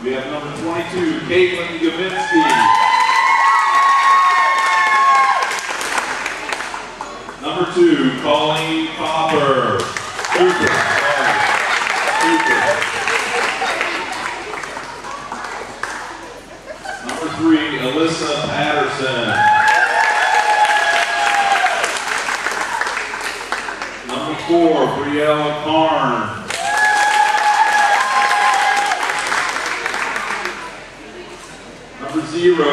We have number 22, Caitlin Gavinsky. Number 2, Colleen Popper. Number 3, Alyssa Patterson. Number 4, Briella Karn. Number 0,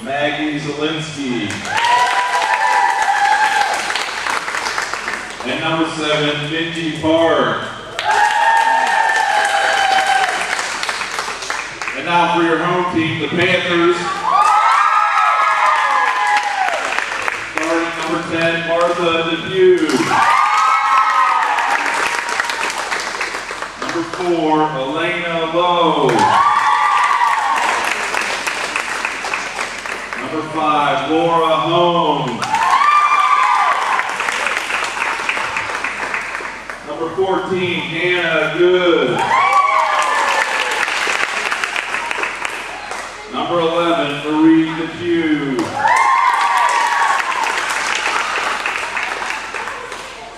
Maggie Zielinski. And number 7, Minji Park. And now for your home team, the Panthers. Starting number 10, Martha Depew. Number 4, Elena Lowe. Number 5, Laura Holmes. Number 14, Hannah Good. Number 11, Marie Depew.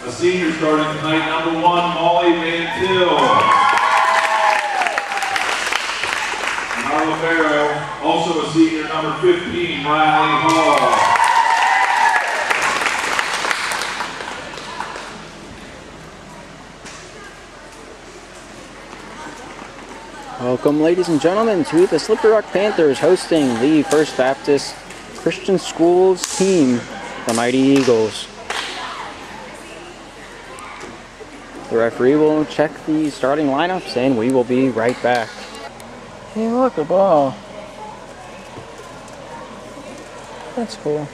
A senior starting tonight, number 1, Molly Van Til. Marla Barrow, also a senior, number 15, Riley Hall. Welcome, ladies and gentlemen, to the Slippery Rock Panthers hosting the First Baptist Christian Schools team, the Mighty Eagles. The referee will check the starting lineups and we will be right back. Hey, look, a ball. That's cool.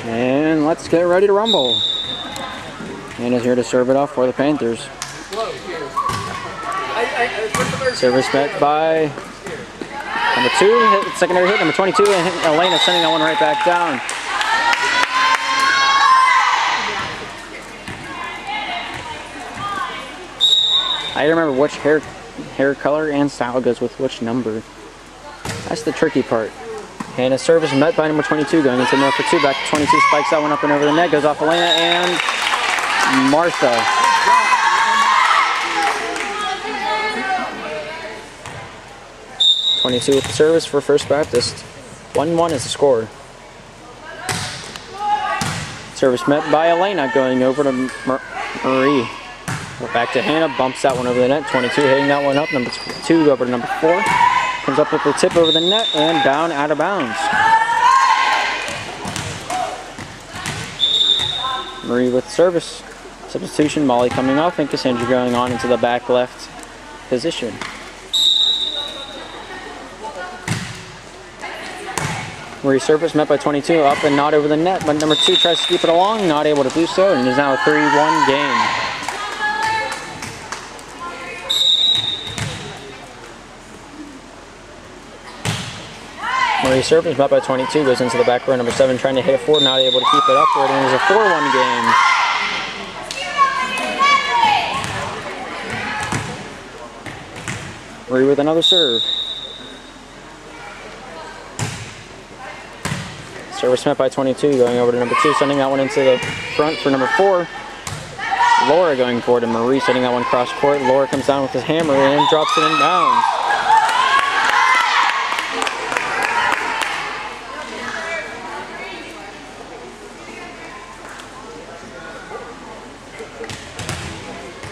And let's get ready to rumble. Anna's here to serve it off for the Panthers. Service met by number 2, hit, secondary hit, number 22, and Elena sending that one right back down. I remember which hair color and style goes with which number. That's the tricky part. And a service met by number 22 going into number 2, back to 22, spikes that one up and over the net, goes off Elena and Martha. .22 with the service for First Baptist. 1-1 is the score. Service met by Elena going over to Marie. Back to Hannah, bumps that one over the net. 22 hitting that one up. Number 2 over to number 4. Comes up with the tip over the net and down out of bounds. Marie with service. Substitution, Molly coming off and Cassandra going on into the back left position. Marie service met by 22, up and not over the net, but number 2 tries to keep it along, not able to do so, and it is now a 3-1 game. Marie service met by 22, goes into the back row, number 7 trying to hit a 4, not able to keep it upward, and it is a 4-1 game. Marie with another serve. Service met by 22, going over to number 2, sending that one into the front for number 4. Laura going forward, and Marie sending that one cross court. Laura comes down with his hammer and drops it in bounds.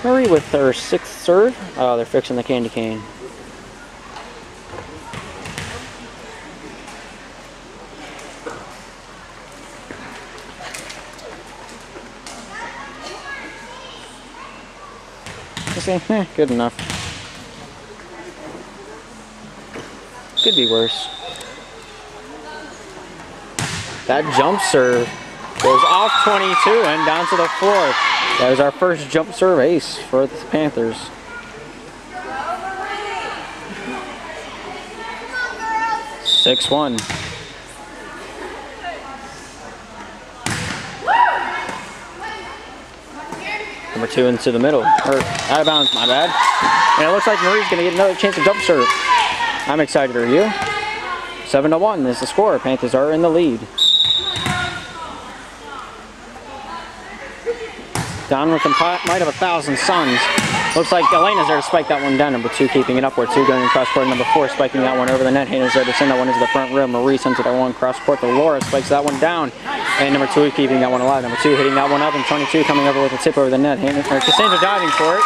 Marie with her 6th serve. Oh, they're fixing the candy cane. Good enough. Could be worse. That jump serve goes off 22 and down to the floor. That is our first jump serve ace for the Panthers. (6-1). Number 2 into the middle. Or out of bounds, my bad. And it looks like Marie's going to get another chance to jump serve. I'm excited, are you? 7-1 is the score. Panthers are in the lead. Down with the might of 1,000 suns. Looks like Elena's there to spike that one down. Number 2 keeping it upward. 2 going across court. Number 4 spiking that one over the net. Hannah's there to send that one into the front rim. Marie sends it that one cross court to Laura. Spikes that one down. And number 2 keeping that one alive. Number 2 hitting that one up. And 22 coming over with a tip over the net. Cassandra diving for it.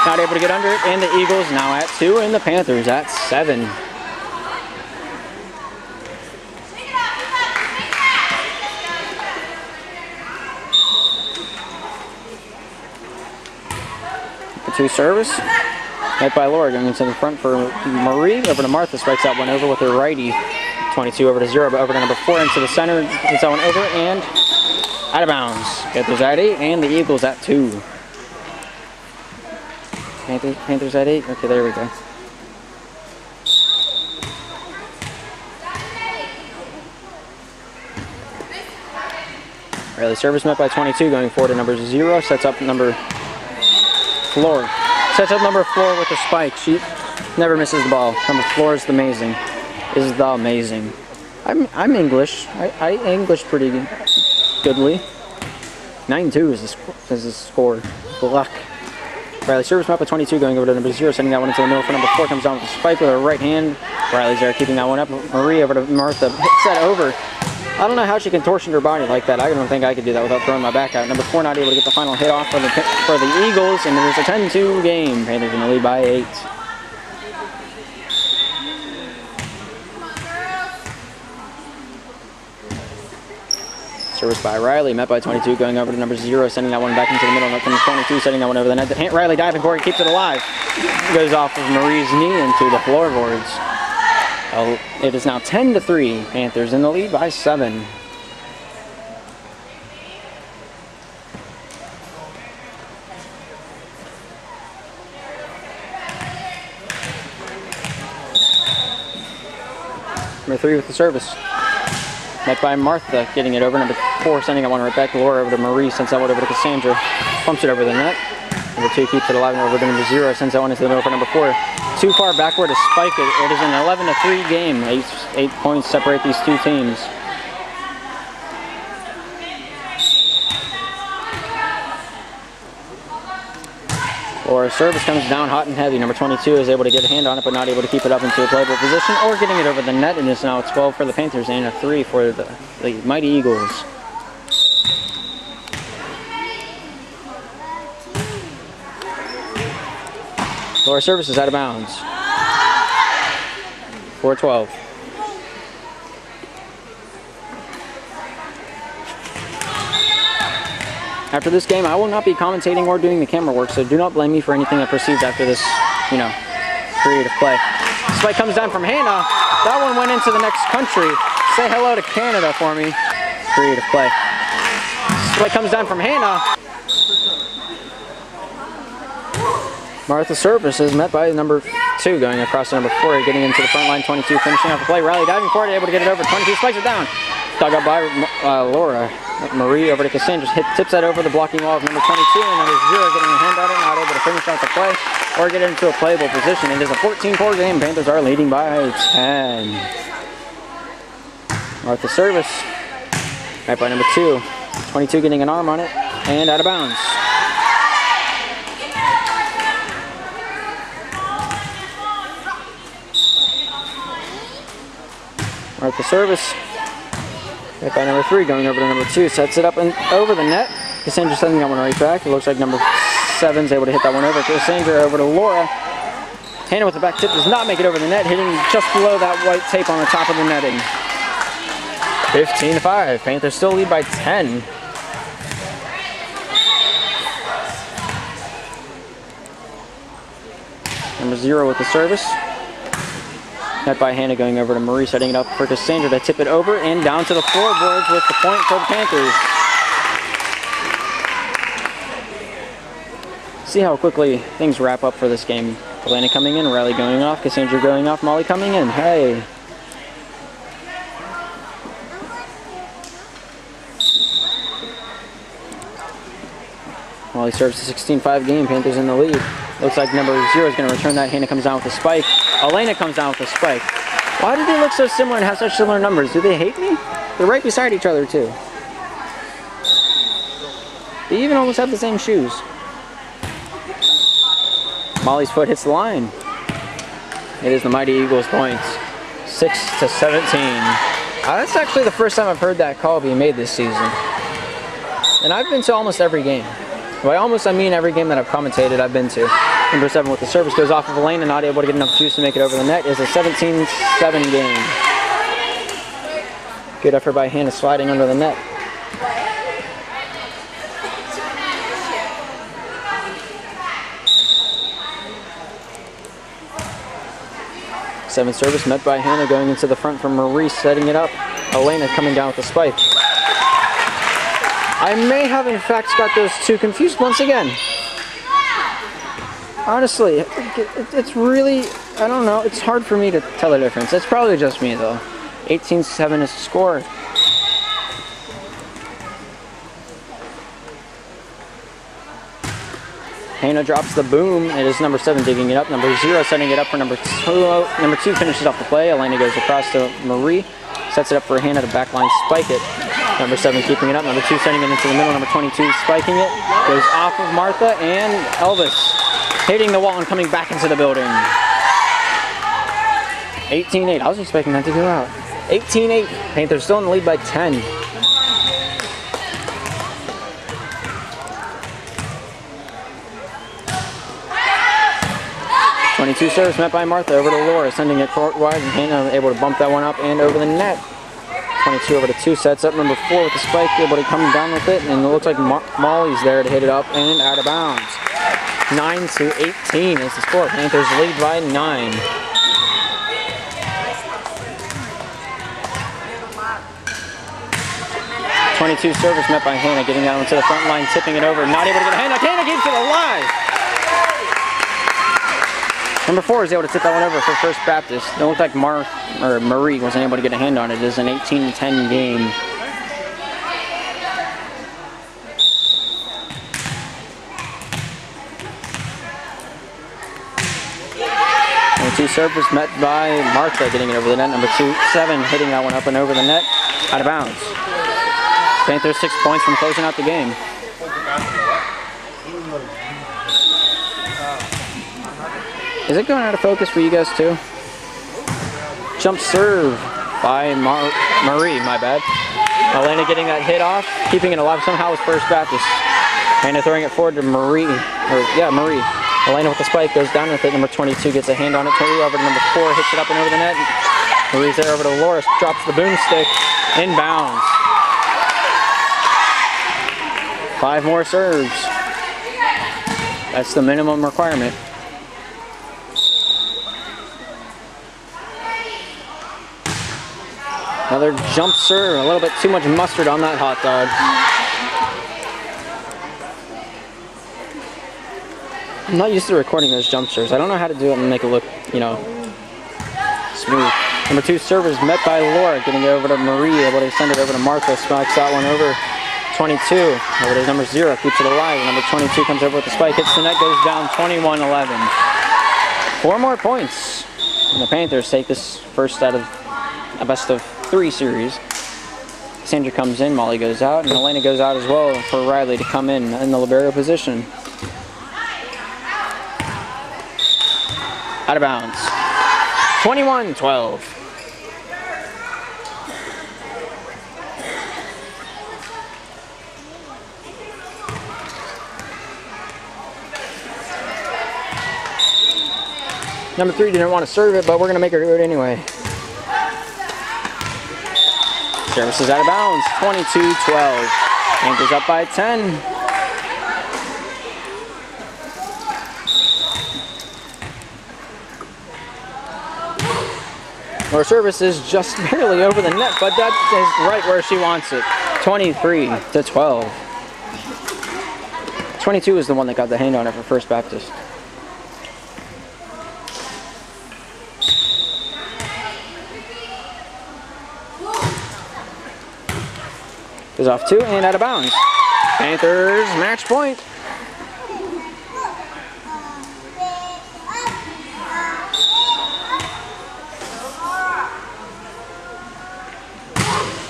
Not able to get under it. And the Eagles now at 2. And the Panthers at 7. Two service. Met by Laura going into the front for Marie. Over to Martha. Spikes that one over with her righty. 22 over to 0, but over to number 4 into the center. Gets that one over and out of bounds. Panthers at 8 and the Eagles at 2. Panthers at 8. Okay, there we go. Riley service met by 22 going forward to number 0. Sets up number Floor. Sets up number 4 with the spike. She never misses the ball. Number 4 is the amazing. I'm English. I English pretty goodly. 9-2 is the score. Luck. Riley service map at 22 going over to number 0, sending that one into the middle for number 4. Comes down with a spike with her right hand. Riley's there keeping that one up. Marie over to Martha. Hits that over. I don't know how she contortioned her body like that. I don't think I could do that without throwing my back out. Number 4 not able to get the final hit off for the Eagles, and it is a 10-2 game. Panthers in the lead by 8. Service by Riley, met by 22, going over to number 0, sending that one back into the middle. Up to 22, setting that one over the net. Riley diving for it, keeps it alive. Goes off of Marie's knee into the floorboards. It is now 10-3. Panthers in the lead by 7. Number 3 with the service. Met by Martha, getting it over. Number 4 sending that one right back to Laura, over to Marie, sends that one over to Cassandra. Pumps it over the net. Number 2 keeps it alive and over to number 0. Sends that one into the middle for number 4. Too far backward to spike it. It is an 11-3 game. 8 points separate these two teams. Laura's service comes down hot and heavy. Number 22 is able to get a hand on it, but not able to keep it up into a playable position or getting it over the net. And it's now 12 for the Panthers and a 3 for the mighty Eagles. Laura service is out of bounds. 4-12. After this game, I will not be commentating or doing the camera work, so do not blame me for anything that proceeds after this, period of play. Spike comes down from Hannah. That one went into the next country. Say hello to Canada for me. Period of play. Spike comes down from Hannah. Martha's service is met by number 2, going across to number 4, getting into the front line. 22 finishing off the play. Riley diving for it, able to get it over. 22 spikes it down. Dug up by Laura. Marie over to Cassandra. Tips that over the blocking wall of number 22, and number 0 getting a hand on it, not able to finish off the play or get it into a playable position. It is a 14-4 game. Panthers are leading by 10. Martha's service. Right by number 2. 22 getting an arm on it, and out of bounds. Martha service. Right by number 3, going over to number 2. Sets it up and over the net. Cassandra sending that one right back. It looks like number 7's able to hit that one over. Cassandra over to Laura. Hannah with the back tip does not make it over the net, hitting just below that white tape on the top of the netting. 15-5. Panthers still lead by 10. Number 0 with the service. Net by Hannah, going over to Marie, setting it up for Cassandra to tip it over and down to the floorboards with the point for the Panthers. See how quickly things wrap up for this game. Elena coming in, Riley going off, Cassandra going off, Molly coming in. Hey. Molly serves a 16-5 game. Panthers in the lead. Looks like number 0 is going to return that. Hannah comes down with a spike. Elena comes down with a spike. Why do they look so similar and have such similar numbers? Do they hate me? They're right beside each other, too. They even almost have the same shoes. Molly's foot hits the line. It is the Mighty Eagles points. 6-17. That's actually the first time I've heard that call being made this season. And I've been to almost every game. By almost, I mean every game that I've commentated, I've been to. Number 7 with the service goes off of Elena, not able to get enough juice to make it over the net. Is a 17-7 game. Good effort by Hannah sliding under the net. Seventh service met by Hannah going into the front from Marie, setting it up. Elena coming down with the spike. I may have in fact got those two confused once again. Honestly, it's really, I don't know, it's hard for me to tell the difference. It's probably just me though. 18-7 is the score. Hannah drops the boom. It is number 7 digging it up. Number 0 setting it up for number 2. Number 2 finishes off the play. Elena goes across to Marie. Sets it up for Hannah to backline spike it. Number 7 keeping it up. Number 2 sending it into the middle. Number 22 spiking it. Goes off of Martha and Elvis. Hitting the wall and coming back into the building. 18-8. I was expecting that to go out. 18-8. Panthers still in the lead by 10. Service met by Martha over to Laura, sending it court wide, and Hannah able to bump that one up and over the net. 22 over to 2, sets up number 4 with the spike, able to come down with it, and it looks like Molly's there to hit it up and out of bounds. 9-18 is the score. Panthers lead by 9. .22 service met by Hannah, getting out into the front line, tipping it over, not able to get a hand. Hannah keeps it alive. Number 4 is able to tip that one over for First Baptist. It looked like Marie wasn't able to get a hand on it. It is an 18-10 game. Number 2 service met by Martha, getting it over the net. Number 7 hitting that one up and over the net, out of bounds. Panthers 6 points from closing out the game. Is it going out of focus for you guys too? Jump serve by Marie, my bad. Elena getting that hit off, keeping it alive somehow with First Baptist. Hannah throwing it forward to Marie. Marie. Elena with the spike, goes down with it. Number 22 gets a hand on it. Marie over to number 4, hits it up and over the net. Marie's there over to Loris, drops the boomstick, inbounds. 5 more serves. That's the minimum requirement. Another jump serve, a little bit too much mustard on that hot dog. I'm not used to recording those jump serves. I don't know how to do it and make it look, you know, smooth. Number 2 servers met by Laura, getting it over to Marie, able to send it over to Martha, spikes that one over. 22, over to number 0, keeps it alive. Number 22 comes over with the spike, hits the net, goes down 21-11. 4 more points. And the Panthers take this first out of a best of 3 series. Sandra comes in, Molly goes out, and Elena goes out as well for Riley to come in the libero position. Out of bounds. 21-12. Number 3 didn't want to serve it, but we're going to make her do it anyway. Service is out of bounds, 22-12. Panthers up by 10. Our service is just barely over the net, but that is right where she wants it. 23-12. 22 is the one that got the hand on it for First Baptist. Goes off 2 and out of bounds. Panthers match point.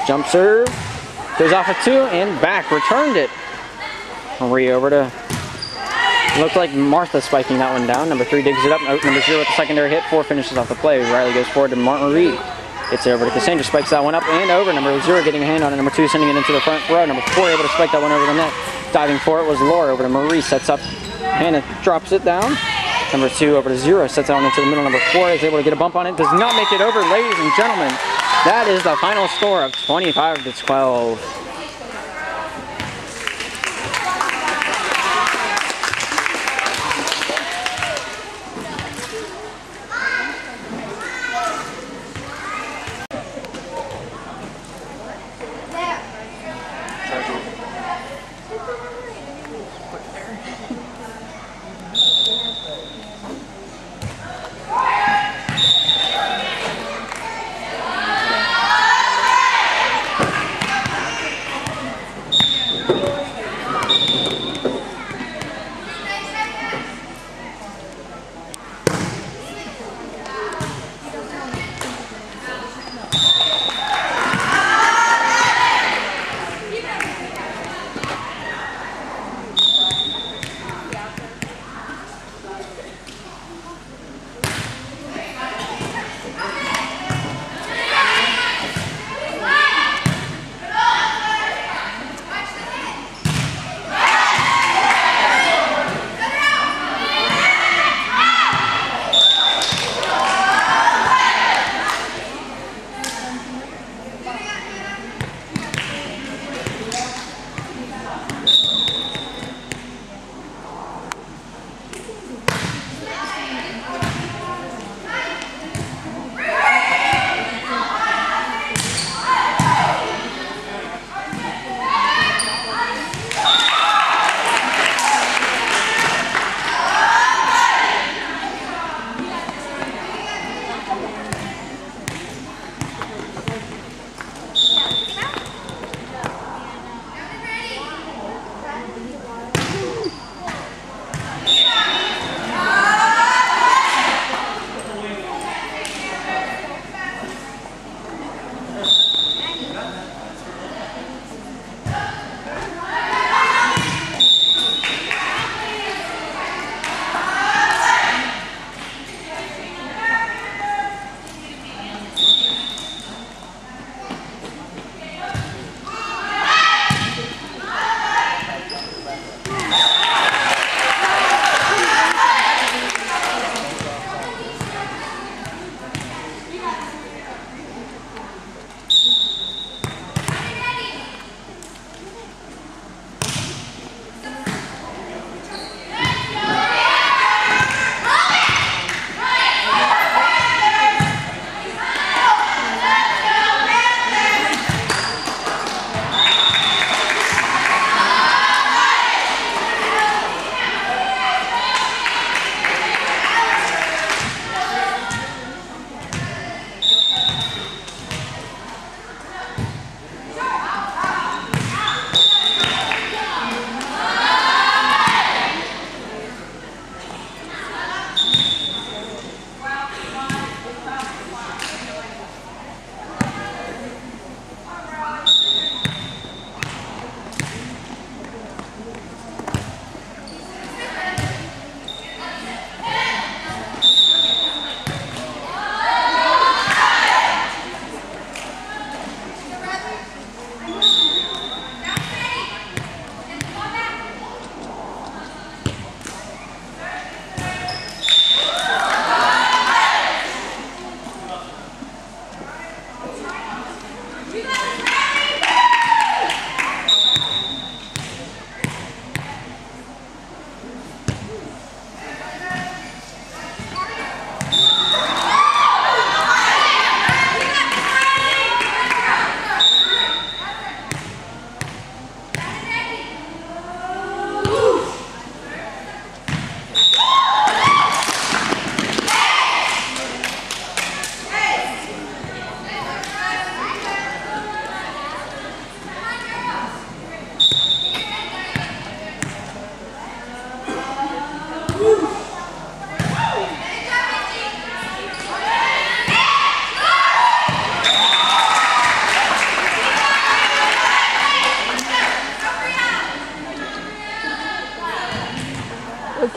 Jump serve. Goes off at 2 and back. Returned it. Marie over to... Looked like Martha spiking that one down. Number 3 digs it up. Number 0 with the secondary hit. 4 finishes off the play. Riley goes forward to Martin Reed. It's over to Cassandra. Spikes that one up and over. Number 0 getting a hand on it. Number 2 sending it into the front row. Number 4 able to spike that one over the net. Diving for it was Laura. Over to Marie. Sets up. Hannah drops it down. Number 2 over to 0. Sets that one into the middle. Number 4 is able to get a bump on it. Does not make it over. Ladies and gentlemen, that is the final score of 25-12.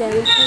Okay.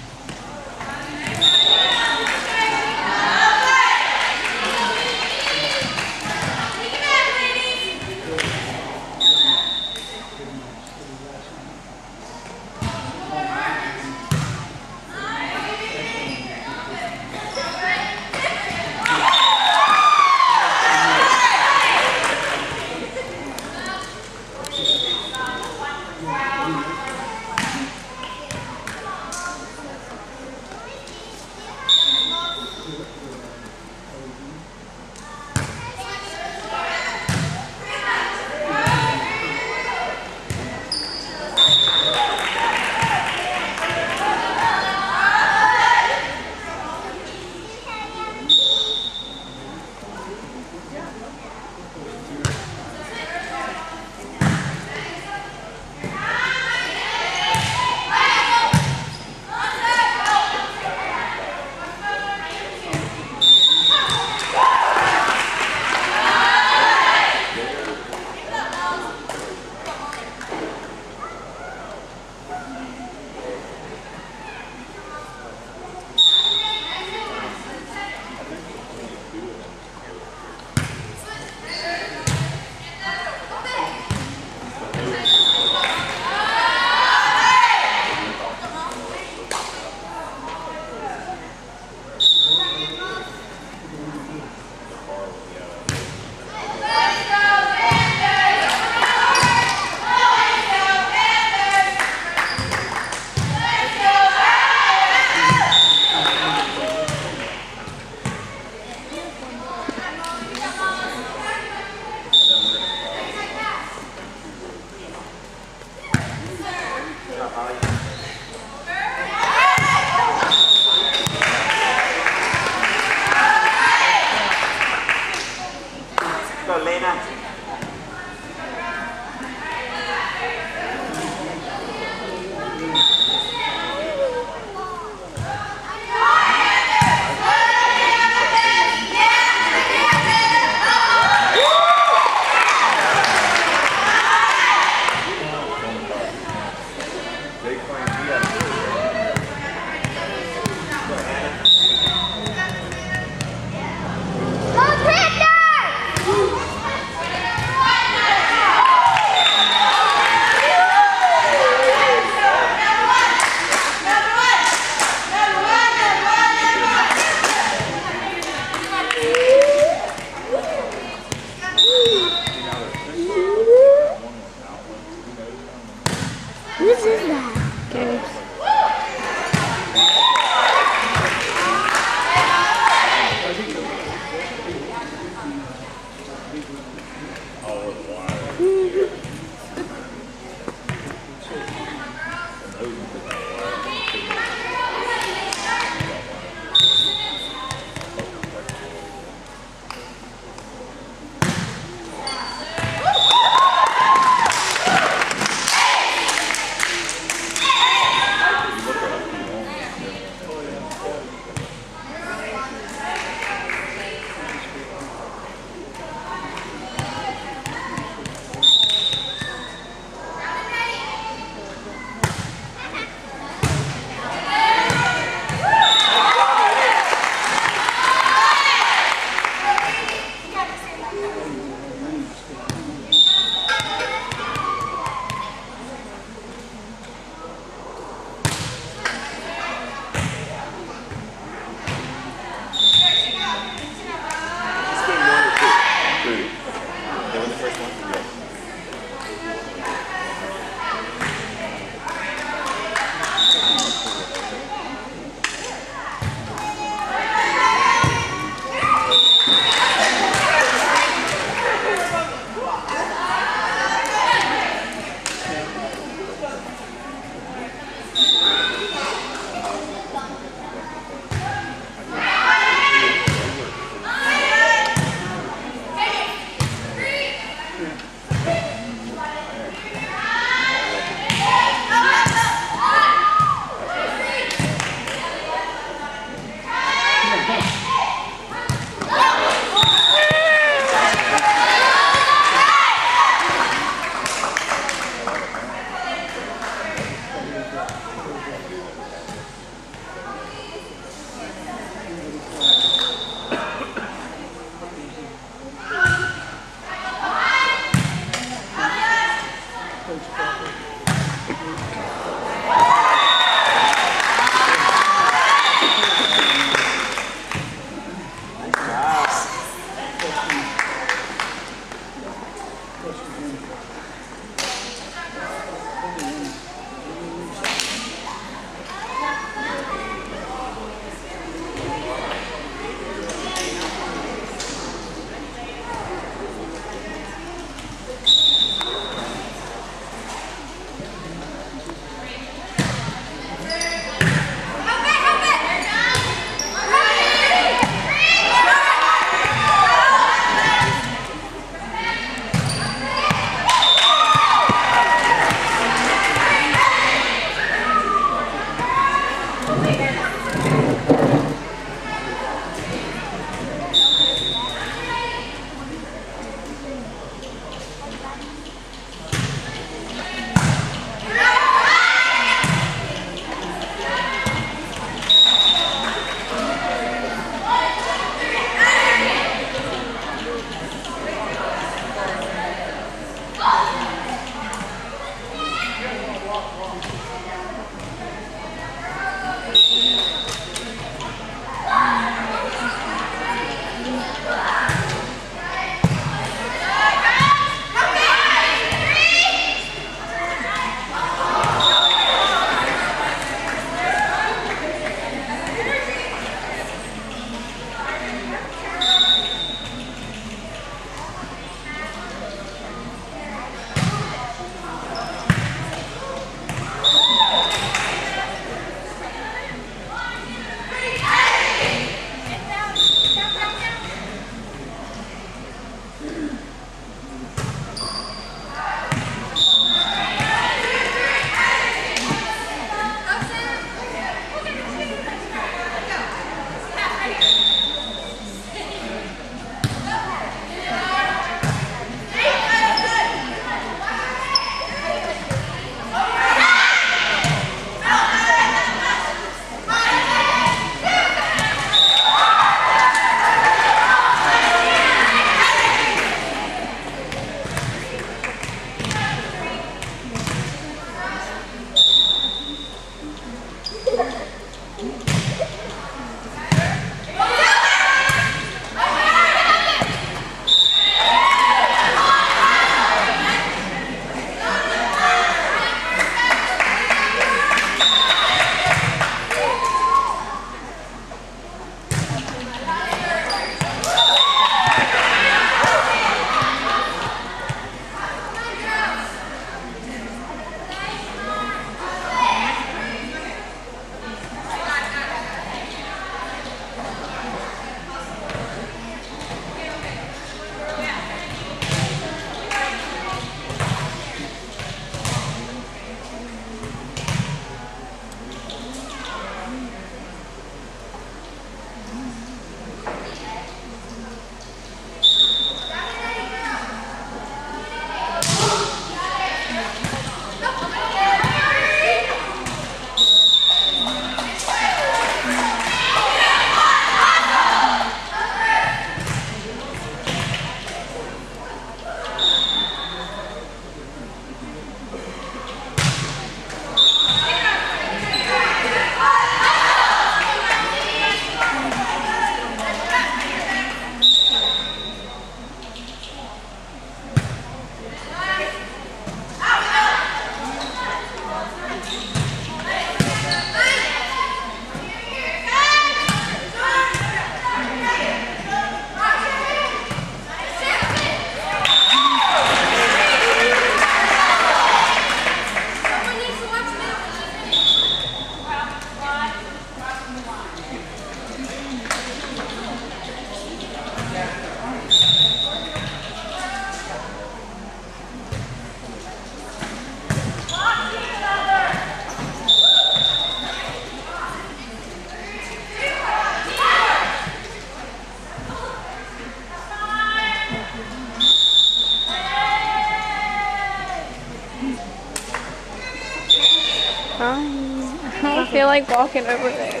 I don't feel like walking over there.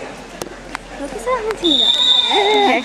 Look at that, Martina. Okay.